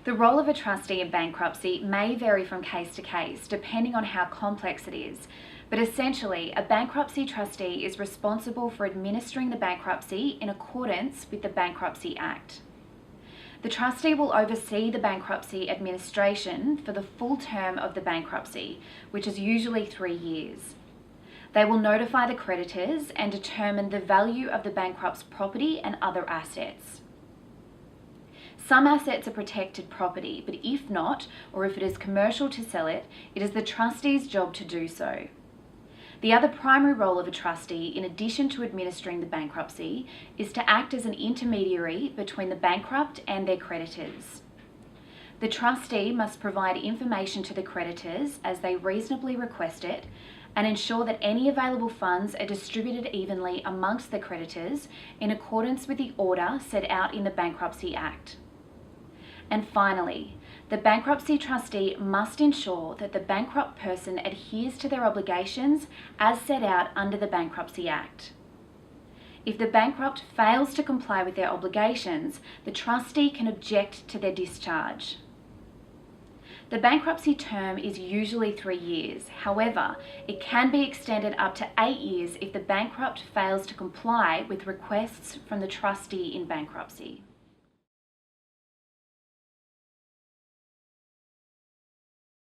The role of a trustee in bankruptcy may vary from case to case, depending on how complex it is. But essentially, a bankruptcy trustee is responsible for administering the bankruptcy in accordance with the Bankruptcy Act. The trustee will oversee the bankruptcy administration for the full term of the bankruptcy, which is usually 3 years. They will notify the creditors and determine the value of the bankrupt's property and other assets. Some assets are protected property, but if not, or if it is commercial to sell it, it is the trustee's job to do so. The other primary role of a trustee, in addition to administering the bankruptcy, is to act as an intermediary between the bankrupt and their creditors. The trustee must provide information to the creditors as they reasonably request it and ensure that any available funds are distributed evenly amongst the creditors in accordance with the order set out in the Bankruptcy Act. And finally, the bankruptcy trustee must ensure that the bankrupt person adheres to their obligations as set out under the Bankruptcy Act. If the bankrupt fails to comply with their obligations, the trustee can object to their discharge. The bankruptcy term is usually 3 years. However, it can be extended up to 8 years if the bankrupt fails to comply with requests from the trustee in bankruptcy.